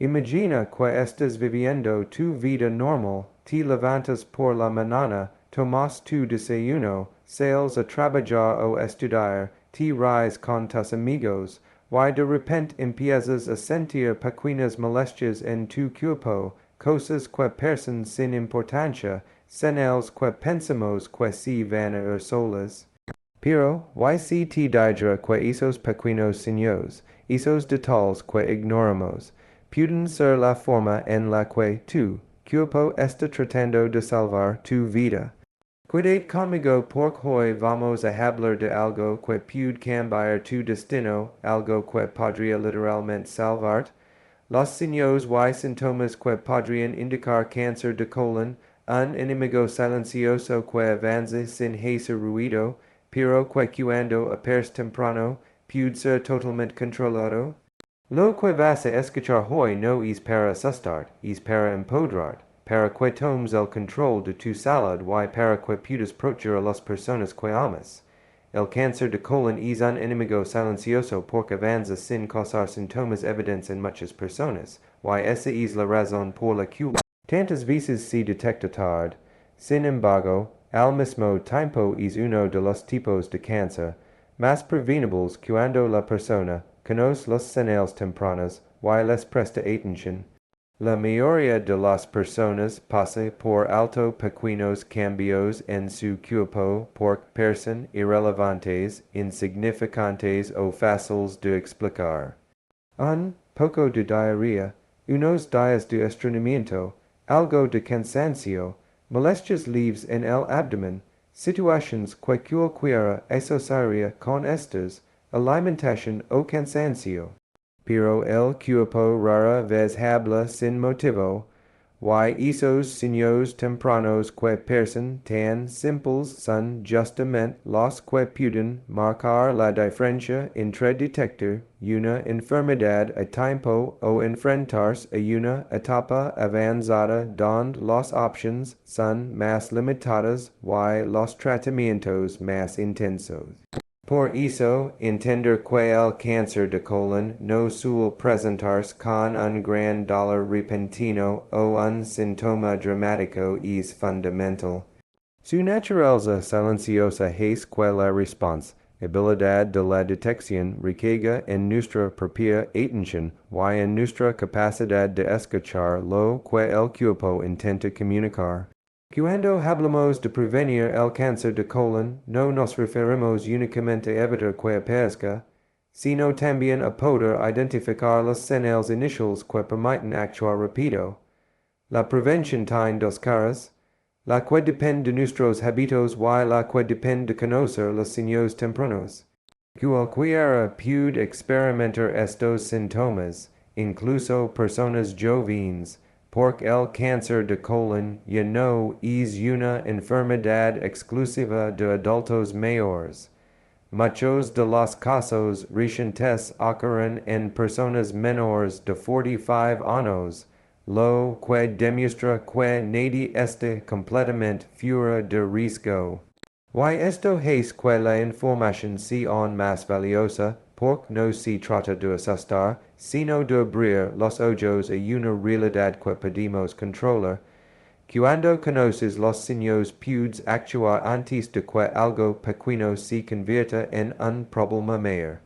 Imagina que estás viviendo tu vida normal, te levantas por la mañana, tomas tu desayuno, sales a trabajar o estudiar, te ríes con tus amigos, y de repente empiezas a sentir pequeñas molestias en tu cuerpo, cosas que parecen sin importancia, señales que pensamos que se van a ir solas. Pero, y si te diga que esos pequeños signos, esos detalles que ignoramos, pueden ser la forma en la que tu cuerpo está tratando de salvar tu vida. Quédate conmigo porque hoy vamos a hablar de algo que puede cambiar tu destino, algo que podría literalmente salvarte. Los signos y síntomas que podrían indicar cáncer de colon, un enemigo silencioso que avanza sin hacer ruido, pero que cuando aparece temprano, puede ser totalmente controlado. Lo que vas a escuchar hoy no es para asustarte, es para empoderarte, para que tomes el control de tu salud y para que puedas proteger a las personas que amas. El cáncer de colon es un enemigo silencioso porque avanza sin causar síntomas evidentes en muchas personas, y esa es la razón por la que tantas veces se detecta tarde. Sin embargo, al mismo tiempo es uno de los tipos de cáncer más prevenibles cuando la persona conoce las señales tempranas y les presta atención. La mayoría de las personas pasa por alto pequeños cambios en su cuerpo porque parecen irrelevantes, insignificantes o fáciles de explicar. Un poco de diarrea, unos días de estreñimiento, algo de cansancio, molestias leves en el abdomen, situaciones que cualquiera asociaría con estas, alimentación o cansancio. Pero el cuerpo rara vez habla sin motivo, y esos signos tempranos que parecen tan simples son justamente los que pueden marcar la diferencia entre detectar una enfermedad a tiempo o enfrentarse a una etapa avanzada donde las opciones son más limitadas y los tratamientos más intensos. Por eso, entender que el cáncer de colon no suele presentarse con un gran dolor repentino o un síntoma dramático es fundamental. Su naturaleza silenciosa es que la responsabilidad de la detección recae en nuestra propia atención y en nuestra capacidad de escuchar lo que el cuerpo intenta comunicar. Cuando hablamos de prevenir el cáncer de colon, no nos referimos únicamente a evitar que aparezca, sino también a poder identificar las señales iniciales que permiten actuar rápido. La prevención tiene dos caras, la que depende de nuestros hábitos y la que depende de conocer los signos tempranos. Cualquiera puede experimentar estos síntomas, incluso personas jóvenes, porque el cáncer de colon ya no es una enfermedad exclusiva de adultos mayores. Muchos de los casos recientes ocurren en personas menores de 45 años, lo que demuestra que nadie está completamente fuera de riesgo. Y esto es que la información sea aún más valiosa, porque no se trata de asustar, sino de abrir los ojos a una realidad que podemos controlar. Cuando conoces los signos puedes actuar antes de que algo pequeño se convierta en un problema mayor.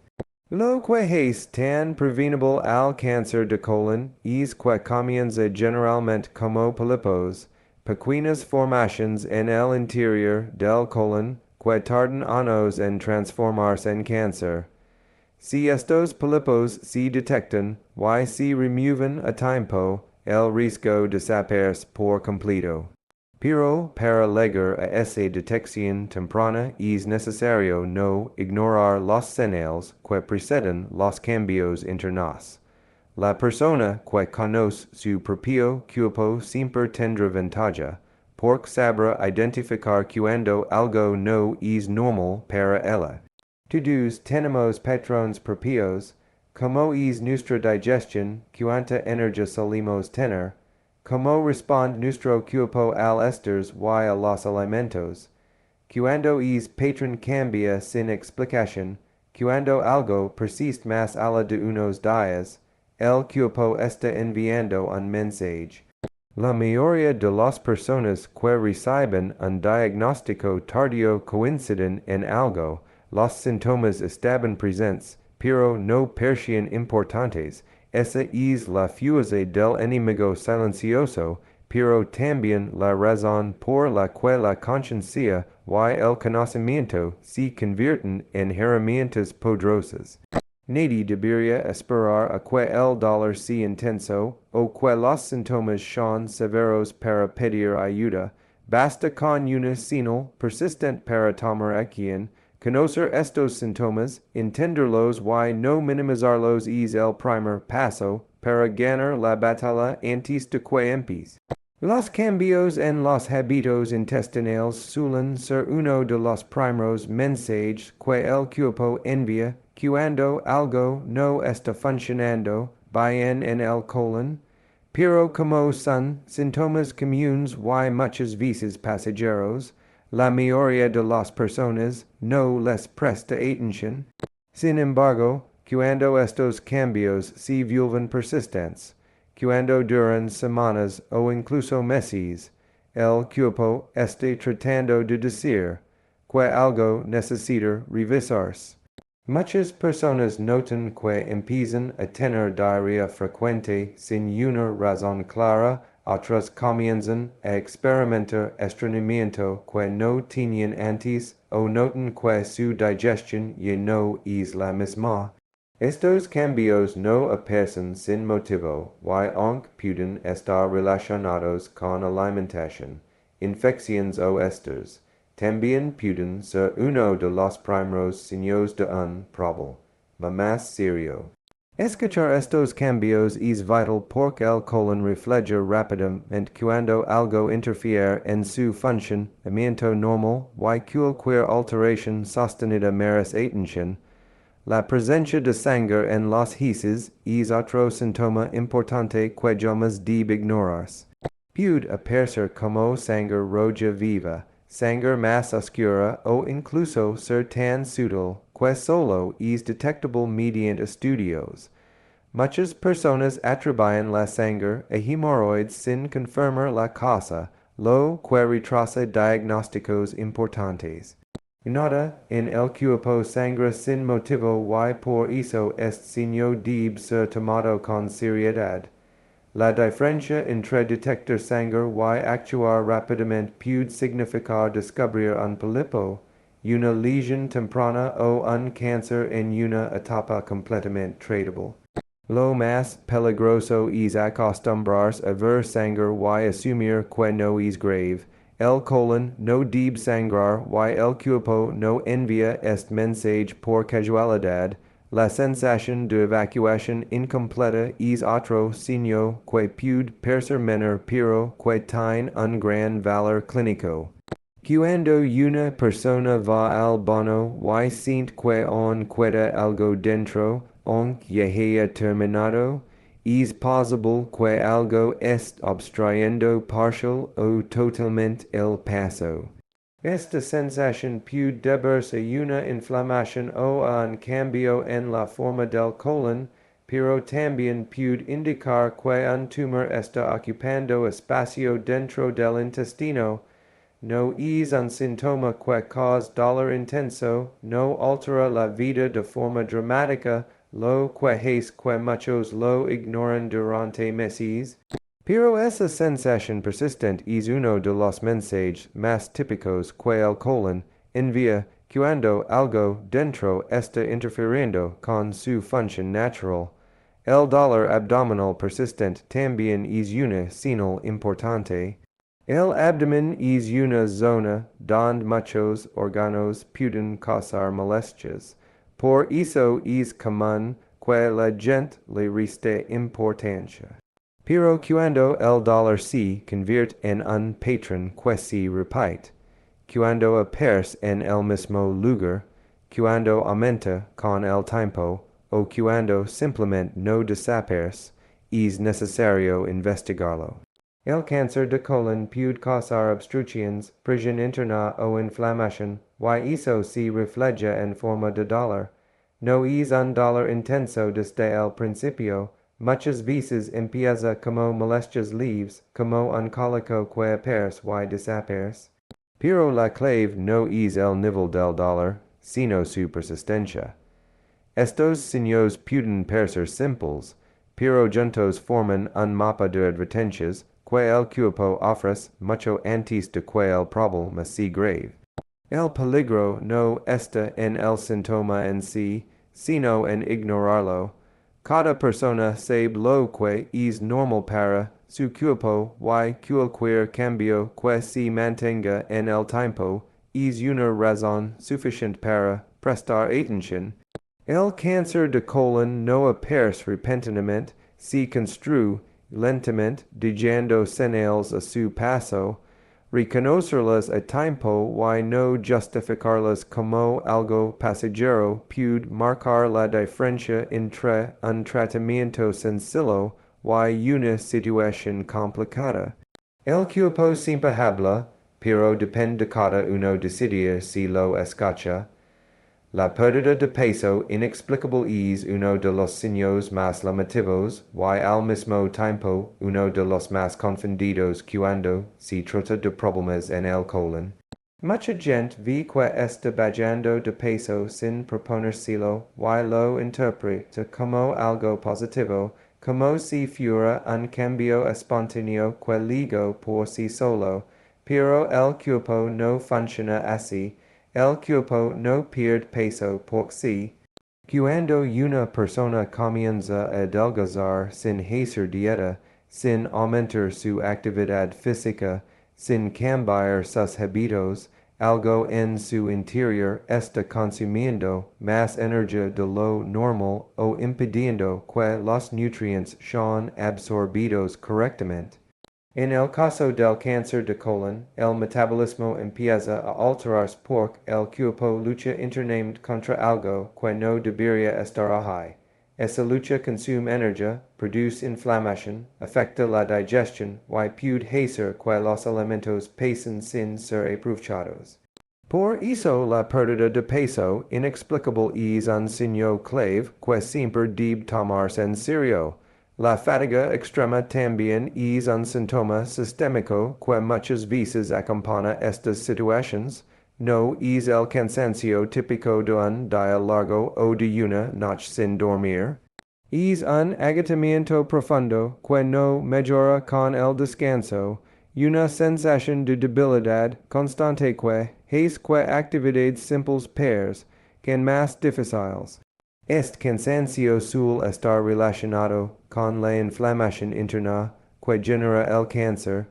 Lo que es tan prevenible al cáncer de colon es que comienza generalmente como pólipos, pequeñas formaciones en el interior del colon que tardan años en transformarse en cáncer. Si estos pólipos se detectan y se remueven a tiempo, el riesgo desaparece por completo. Pero para llegar a esa detección temprana es necesario no ignorar las señales que preceden los cambios internos. La persona que conoce su propio cuerpo siempre tendrá ventaja, porque sabrá identificar cuando algo no es normal para ella. Todos tenemos patrones propios, como es nuestra digestión, cuánta energía solemos tener, cómo responde nuestro cuerpo al estrés y a los alimentos, cuando es patrón cambia sin explicación, cuando algo persiste más allá de unos días, el cuerpo está enviando un mensaje. La mayoría de las personas que reciben un diagnóstico tardío coinciden en algo, los síntomas estaban presentes, pero no parecían importantes. Esa es la fuerza del enemigo silencioso, pero también la razón por la que la conciencia y el conocimiento se convierten en herramientas poderosas. Nadie debería esperar a que el dolor sea intenso o que los síntomas sean severos para pedir ayuda. Basta con una señal persistente para tomar acción. Conocer estos síntomas, entenderlos y no minimizarlos es el primer paso para ganar la batalla antes de que empiece. Los cambios en los hábitos intestinales suelen ser uno de los primeros mensajes que el cuerpo envía cuando algo no está funcionando bien en el colon, pero como son síntomas comunes y muchas veces pasajeros, la mayoría de las personas no les presta atención. Sin embargo, cuando estos cambios se vuelven persistentes, cuando duran semanas o incluso meses, el cuerpo está tratando de decir que algo necesita revisarse. Muchas personas notan que empiezan a tener diarrea frecuente sin una razón clara, otras comienzan a experimentar estreñimiento que no tenían antes o notan que su digestión ya no es la misma. Estos cambios no aparecen sin motivo y aunque pueden estar relacionados con alimentación, infecciones o estrés, también pueden ser uno de los primeros signos de un problema más serio. Escuchar estos cambios es vital porque el colon refleja rápidamente cuando algo interfiere en su funcionamiento normal y cualquier alteración sostenida merece atención. La presencia de sangre en los heces es otro síntoma importante que jamás debe ignorarse. Puede aparecer como sangre roja viva, sangre más oscura o incluso ser tan sutil que solo es detectable mediante estudios. Muchas personas atribuyen la sangre a hemorroides sin confirmar la causa, lo que retrasa diagnósticos importantes. Nota en el cuerpo sangre sin motivo y por eso este signo debe ser tomado con seriedad. La diferencia entre detectar sangre y actuar rápidamente puede significar descubrir un pólipo, una lesión temprana o un cáncer en una etapa completamente tratable. Lo más peligroso es acostumbrarse a ver sangre y asumir que no es grave. El colon no debe sangrar y el cuerpo no envía este mensaje por casualidad. La sensación de evacuación incompleta es otro signo que puede parecer menor pero que tiene un gran valor clínico. Cuando una persona va al baño y siente que aún queda algo dentro, aunque ya haya terminado, es posible que algo esté obstruyendo parcial o totalmente el paso. Esta sensación puede deberse a una inflamación o a un cambio en la forma del colon, pero también puede indicar que un tumor está ocupando espacio dentro del intestino. No es un síntoma que causa dolor intenso, no altera la vida de forma dramática, lo que es que muchos lo ignoran durante meses. Pero esa sensación persistente es uno de los mensajes más típicos que el colon envía cuando algo dentro está interfiriendo con su función natural. El dolor abdominal persistente también es una señal importante. El abdomen es una zona donde muchos órganos pueden causar molestias. Por eso es común que la gente le reste importancia. Pero cuando el dolor se convierte en un patrón que se repite, cuando aparece en el mismo lugar, cuando aumenta con el tiempo, o cuando simplemente no desaparece, es necesario investigarlo. El cáncer de colon puede causar obstrucciones, presión interna o inflamación, y eso se refleja en forma de dolor. No es un dolor intenso desde el principio, muchas veces empieza como molestias leves, como un cólico que aparece y desaparece. Pero la clave no es el nivel del dolor, sino su persistencia. Estos signos pueden parecer simples, pero juntos forman un mapa de advertencias que el cuerpo ofrece mucho antes de que el problema sea grave. El peligro no está en el síntoma en sí, sino en ignorarlo. Cada persona sabe lo que es normal para su cuerpo y cualquier cambio que se mantenga en el tiempo es una razón suficiente para prestar atención. El cáncer de colon no aparece repentinamente, se construye lentamente, dejando señales a su paso. Reconocerlas a tiempo y no justificarlas como algo pasajero puede marcar la diferencia entre un tratamiento sencillo y una situación complicada. El cuerpo siempre habla, pero depende de cada uno decidir si lo escucha. La pérdida de peso inexplicable es uno de los signos más llamativos y al mismo tiempo uno de los más confundidos cuando se trata de problemas en el colon. Mucha gente ve que está bajando de peso sin proponérselo y lo interpreta como algo positivo, como si fuera un cambio espontáneo que llegó por sí solo, pero el cuerpo no funciona así. El cuerpo no pierde peso por sí. Cuando una persona comienza a adelgazar sin hacer dieta, sin aumentar su actividad física, sin cambiar sus hábitos, algo en su interior está consumiendo más energía de lo normal o impidiendo que los nutrientes sean absorbidos correctamente. En el caso del cáncer de colon, el metabolismo empieza a alterarse porque el cuerpo lucha internamente contra algo que no debería estar ahí. Esa lucha consume energía, produce inflamación, afecta la digestión y puede hacer que los alimentos pasen sin ser aprovechados. Por eso la pérdida de peso inexplicable es un signo clave que siempre debe tomarse en serio. La fatiga extrema también es un síntoma sistémico que muchas veces acompaña estas situaciones. No es el cansancio típico de un día largo o de una noche sin dormir. Es un agotamiento profundo que no mejora con el descanso, una sensación de debilidad constante que hace que actividades simples parezcan más difíciles. Este cansancio suele estar relacionado con la inflamación interna que genera el cáncer,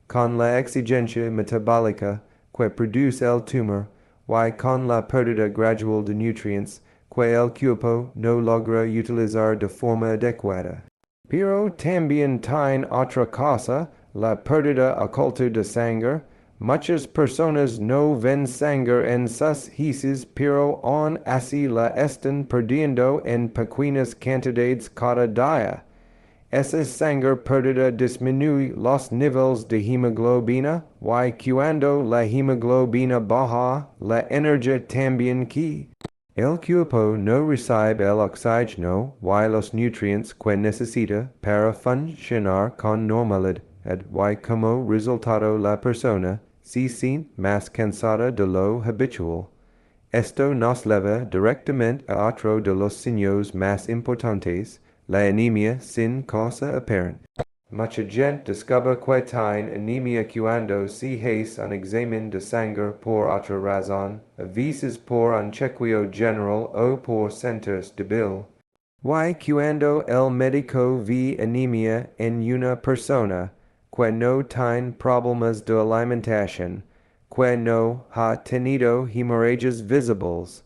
con la exigencia metabólica que produce el tumor y con la pérdida gradual de nutrientes que el cuerpo no logra utilizar de forma adecuada. Pero también tiene otra cosa, la pérdida oculta de sangre. Muchas personas no ven sangre en sus heces, pero aún así la están perdiendo en pequeñas cantidades cada día. Esa sangre perdida disminuye los niveles de hemoglobina y cuando la hemoglobina baja, la energía también cae. El cuerpo no recibe el oxígeno y los nutrientes que necesita para funcionar con normalidad y como resultado la persona se siente más cansada de lo habitual. Esto nos lleva directamente a otro de los signos más importantes, la anemia sin causa aparente. Mucha gente descubre que tiene anemia cuando se hace un examen de sangre por otra razón, a veces por un chequeo general o por sentirse débil. Y cuando el médico ve anemia en una persona que no tiene problemas de alimentación, que no ha tenido hemorragias visibles,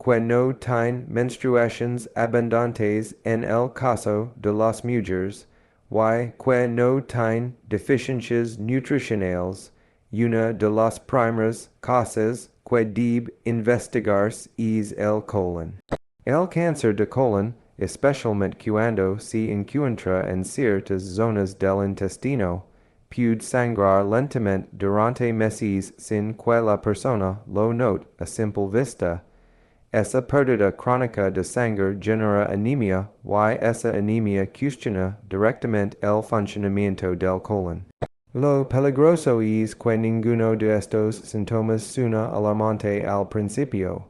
que no tiene menstruaciones abundantes en el caso de las mujeres, y que no tiene deficiencias nutricionales, una de las primeras cosas que debe investigarse es el colon. El cáncer de colon, especialmente cuando se encuentra en ciertas zonas del intestino, puede sangrar lentamente durante meses sin que la persona lo note a simple vista. esa pérdida crónica de sangre genera anemia, y esa anemia cuestiona directamente el funcionamiento del colon. Lo peligroso es que ninguno de estos síntomas suena alarmante al principio.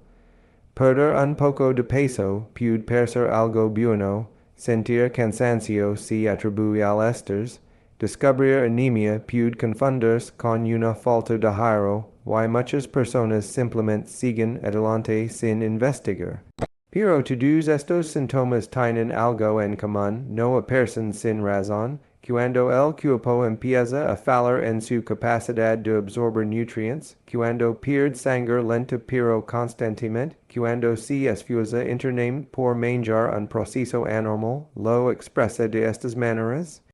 Perder un poco de peso puede parecer algo bueno, sentir cansancio se atribuye al estrés, descubrir anemia puede confundirse con una falta de hierro, y muchas personas simplemente siguen adelante sin investigar. Pero todos estos síntomas tienen algo en común, no aparecen sin razón. Cuando el cuerpo empieza a fallar en su capacidad de absorber nutrientes, cuando pierde sangre lenta pero constantemente, cuando se esfuerza internamente por manjar un proceso anormal, lo expresa de estas maneras.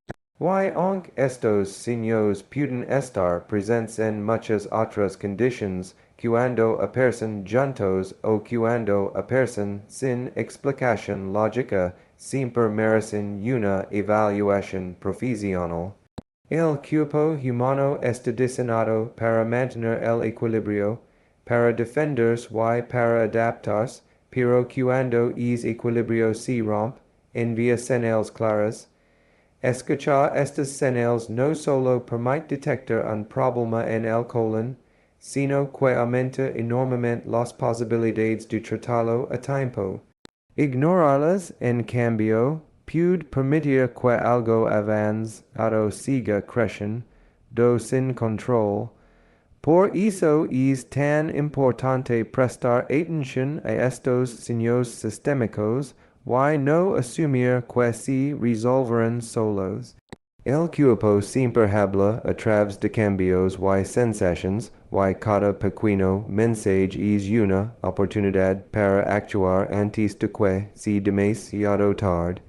Y aunque estos signos pueden estar presentes en muchas otras condiciones, cuando aparecen juntos o cuando aparecen sin explicación lógica, siempre merecen una evaluación profesional. El cuerpo humano está diseñado para mantener el equilibrio, para defenderse y para adaptarse, pero cuando ese equilibrio se rompe, envía señales claras. Escuchar estas señales no solo permite detectar un problema en el colon, sino que aumenta enormemente las posibilidades de tratarlo a tiempo. Ignorarlas, en cambio, puede permitir que algo avance o siga creciendo sin control. Por eso es tan importante prestar atención a estos signos sistémicos y no asumir que se resolverán solos. El cuerpo siempre habla a través de cambios y sensaciones, y cada pequeño mensaje es una oportunidad para actuar antes de que sea demasiado tarde.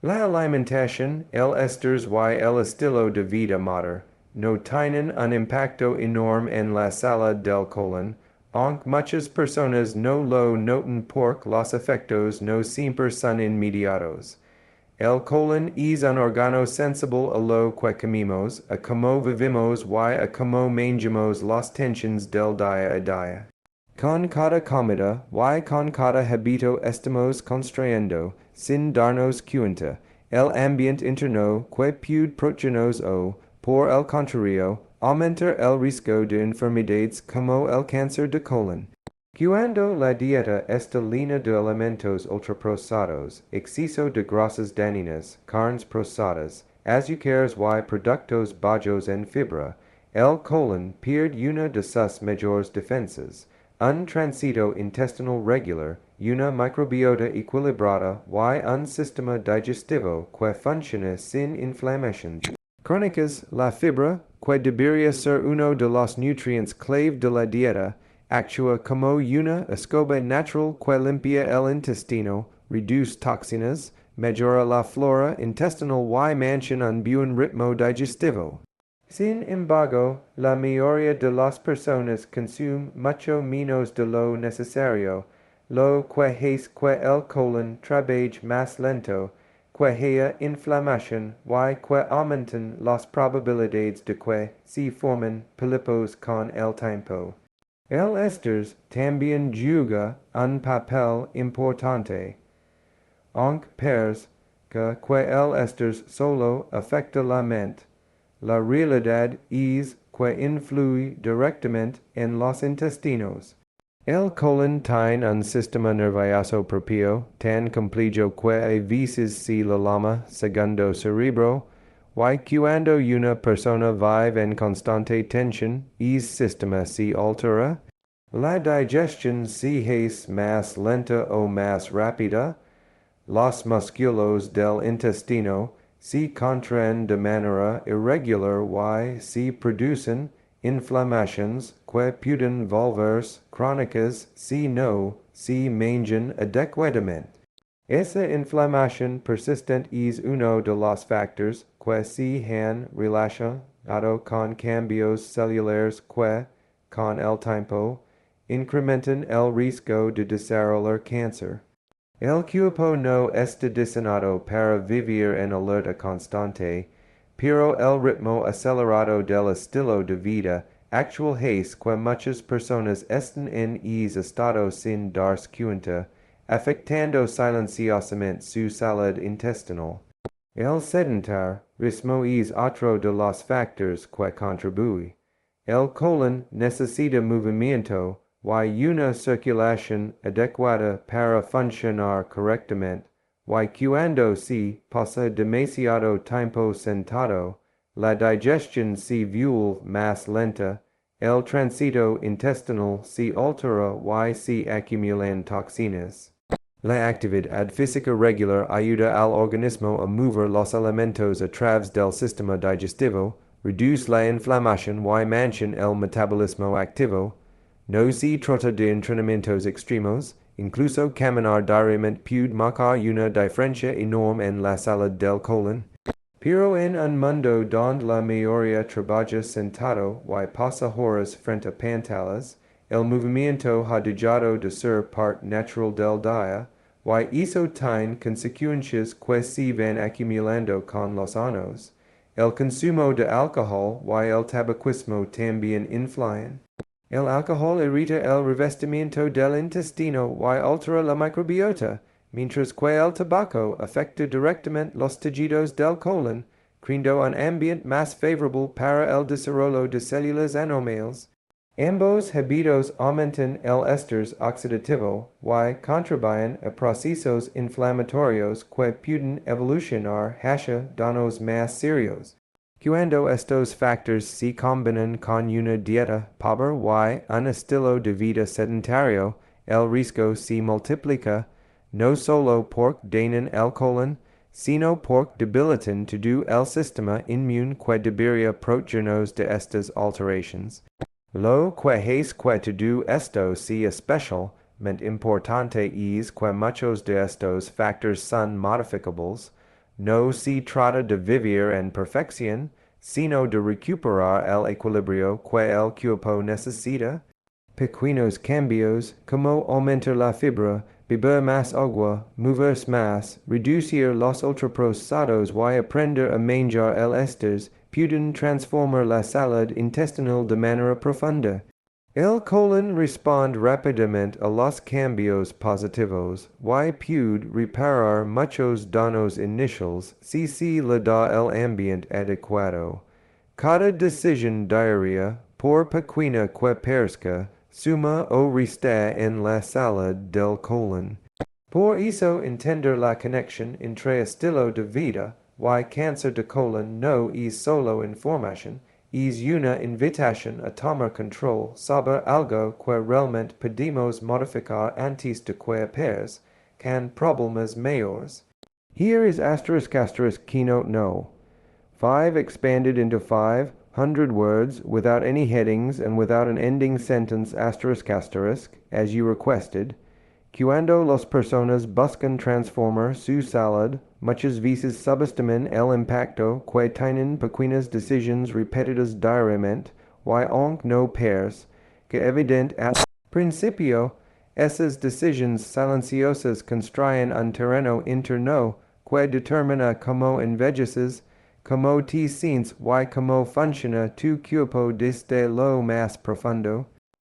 La alimentación, el estrés y el estilo de vida moderno no tienen un impacto enorme en la salud del colon, aunque muchas personas no lo notan porque los efectos no siempre son inmediatos. El colon es un órgano sensible a lo que comemos, a cómo vivimos y a cómo manejamos las tensiones del día a día. Con cada comida y con cada hábito estamos construyendo, sin darnos cuenta, el ambiente interno que puede protegernos o, por el contrario, aumentar el riesgo de enfermedades como el cáncer de colon. Cuando la dieta está llena de alimentos ultraprocesados, exceso de grasas dañinas, carnes procesadas, azúcares y productos bajos en fibra, el colon pierde una de sus mayores defensas. Un tránsito intestinal regular, una microbiota equilibrada y un sistema digestivo que funciona sin inflamaciones crónicas. La fibra, que debería ser uno de los nutrientes clave de la dieta, actúa como una escoba natural que limpia el intestino, reduce toxinas, mejora la flora intestinal y mantiene un buen ritmo digestivo. Sin embargo, la mayoría de las personas consumen mucho menos de lo necesario, lo que hace que el colon trabaje más lento, que haya inflamación y que aumenten las probabilidades de que se formen pólipos con el tiempo. El estrés también juega un papel importante. Aunque parezca que el estrés solo afecta la mente, la realidad es que influye directamente en los intestinos. El colon tiene un sistema nervioso propio, tan complejo que a veces se lo llama segundo cerebro, y cuando una persona vive en constante tensión, ese sistema se altera. La digestión se hace más lenta o más rápida. Los músculos del intestino se contraen de manera irregular y se producen inflamaciones que pueden volverse crónicas si no se manejan adecuadamente. Esa inflamación persistente es uno de los factores que se han relacionado con cambios celulares que, con el tiempo, incrementan el riesgo de desarrollar cáncer. El cuerpo no está diseñado para vivir en alerta constante, pero el ritmo acelerado del estilo de vida actual haste que muchas personas están en estado sin darse cuenta, afectando silenciosamente su salud intestinal. El sedentar ritmo es otro de los factores que contribuye. El colon necesita movimiento y una circulación adecuada para funcionar correctamente, y cuando se pasa demasiado tiempo sentado, la digestión se vuelve más lenta, el tránsito intestinal se altera y se acumulan toxinas. La actividad física regular ayuda al organismo a mover los alimentos a través del sistema digestivo, reduce la inflamación y mantiene el metabolismo activo. No se trata de entrenamientos extremos, incluso caminar diariamente puede marcar una diferencia enorme en la salud del colon. Pero en un mundo donde la mayoría trabaja sentado y pasa horas frente a pantallas, el movimiento ha dejado de ser parte natural del día, y eso tiene consecuencias que se van acumulando con los años. El consumo de alcohol y el tabaquismo también influyen. El alcohol irrita el revestimiento del intestino y altera la microbiota, mientras que el tabaco afecta directamente los tejidos del colon, creando un ambiente más favorable para el desarrollo de células anormales. Ambos hábitos aumentan el estrés oxidativo y contribuyen a procesos inflamatorios que pueden evolucionar hacia daños más serios. Cuando estos factores se combinan con una dieta pobre y un estilo de vida sedentario, el riesgo se multiplica, no solo porque dañan el colon, sino porque debilitan todo el sistema inmune que debería protegernos de estas alteraciones. Lo que es que todo esto sea especialmente importante es que muchos de estos factores son modificables. No se trata de vivir en perfección, sino de recuperar el equilibrio que el cuerpo necesita. Pequeños cambios, como aumentar la fibra, beber más agua, moverse más, reducir los ultraprocesados y aprender a manjar el estrés, pueden transformar la salud intestinal de manera profunda. El colon responde rápidamente a los cambios positivos y puede reparar muchos daños iniciales si se le da el ambiente adecuado. Cada decisión diaria, por pequeña que parezca, suma o resta en la salud del colon. Por eso entender la conexión entre estilo de vida y cáncer de colon no es solo información, es una invitación a tomar control sobre algo que realmente podemos modificar antes de que aparezcan problemas mayores. Here is *** keynote no. 5 expanded into 500 words without any headings and without an ending sentence ***, as you requested. Cuando las personas buscan transformar su salud, muchas veces subestiman el impacto que tienen pequeñas decisiones repetidas diariamente, y aunque no parezca evidente al principio, esas decisiones silenciosas construyen un terreno interno que determina cómo envejeces, cómo te sientes y cómo funciona tu cuerpo desde lo más profundo.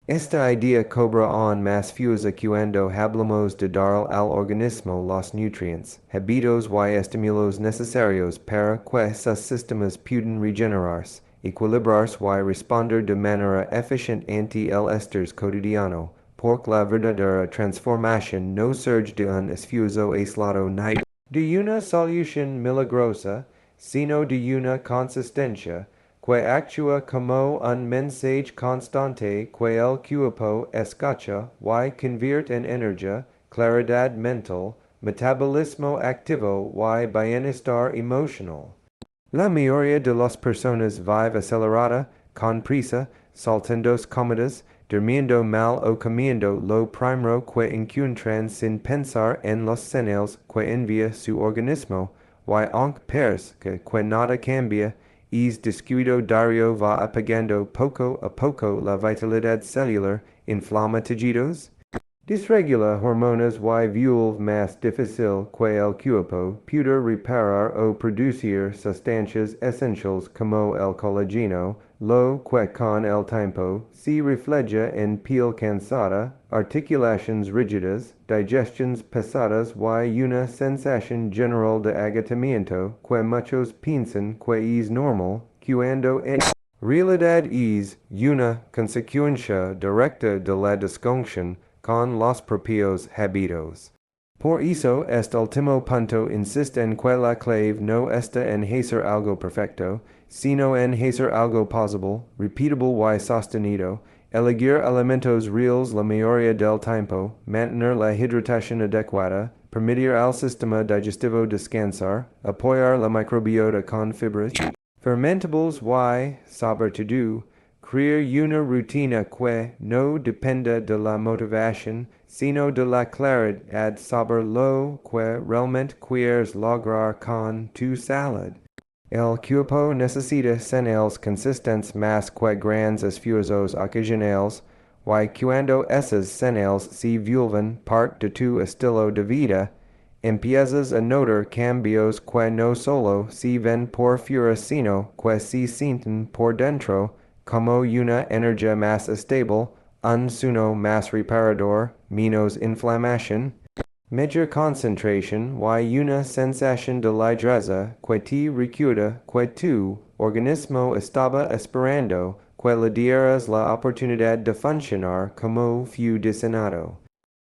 Esta idea cobra aún más fuerza cuando hablamos de dar al organismo los nutrientes, hábitos y estímulos necesarios para que sus sistemas puedan regenerarse, equilibrarse y responder de manera eficiente ante el estrés cotidiano, porque la verdadera transformación no surge de un esfuerzo aislado ni de una solución milagrosa, sino de una consistencia que actúa como un mensaje constante que el cuerpo escucha y convierte en energía, claridad mental, metabolismo activo y bienestar emocional. La mayoría de las personas vive acelerada, con prisa, saltándose comidas, durmiendo mal o comiendo lo primero que encuentran sin pensar en los señales que envía su organismo, y aunque parezca que nada cambia, es descuido diario va apagando poco a poco la vitalidad celular, inflama tejidos. Disregula hormonas y vulve más difícil que el cuerpo puede reparar o producir sustancias esenciales como el colágeno, lo que con el tiempo se refleja en piel cansada, articulaciones rígidas, digestions pesadas y una sensación general de agotamiento que muchos piensan que es normal, cuando en realidad es una consecuencia directa de la disfunción con los propios hábitos. Por eso, este último punto insiste en que la clave no está en hacer algo perfecto, sino en hacer algo posible, repeatable y sostenido, elegir alimentos reales la mayoría del tiempo, mantener la hidratación adecuada, permitir al sistema digestivo descansar, apoyar la microbiota con fibras fermentables y, sobre todo, crear una rutina que no dependa de la motivación, sino de la claridad sobre lo que realmente quieres lograr con tu salud. El cuerpo necesita señales consistentes más que grandes esfuerzos ocasionales, y cuando esas señales se vuelven parte de tu estilo de vida, empiezas a notar cambios que no solo se ven por fuera sino que se sienten por dentro, como una energía más estable, un sueño más reparador, menos inflamación, mayor concentración y una sensación de ligereza que te recuerda que tu organismo estaba esperando que le dieras la oportunidad de funcionar como fue diseñado.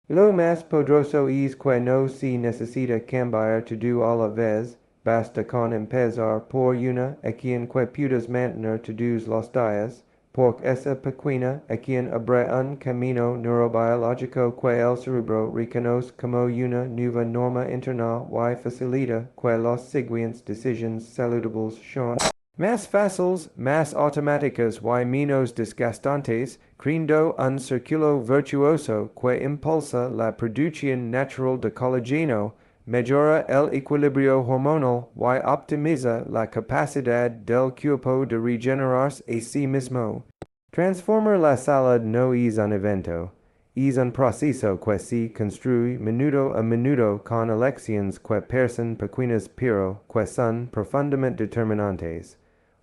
Lo más poderoso es que no se necesita cambiar todo a la vez, basta con empezar por una acción que puedas mantener todos los días, porque esa pequeña acción abre un camino neurobiológico que el cerebro reconoce como una nueva norma interna y facilita que las siguientes decisiones saludables sean más fáciles, más automáticas y menos desgastantes, creando un círculo virtuoso que impulsa la producción natural de colágeno, mejora el equilibrio hormonal y optimiza la capacidad del cuerpo de regenerarse a sí mismo. Transformar la salud no es un evento, es un proceso que se construye minuto a minuto con elecciones que parecen pequeñas pero que son profundamente determinantes.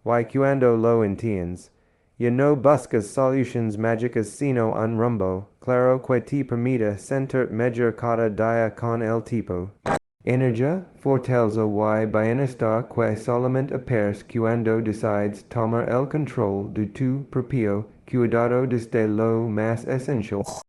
Y cuando lo entiendes, ya no buscas soluciones mágicas sino un rumbo claro que te permita sentir mejor cada día con el tipo energía, fortaleza y bienestar que solamente aparece cuando decides tomar el control de tu propio cuidado desde lo más esencial.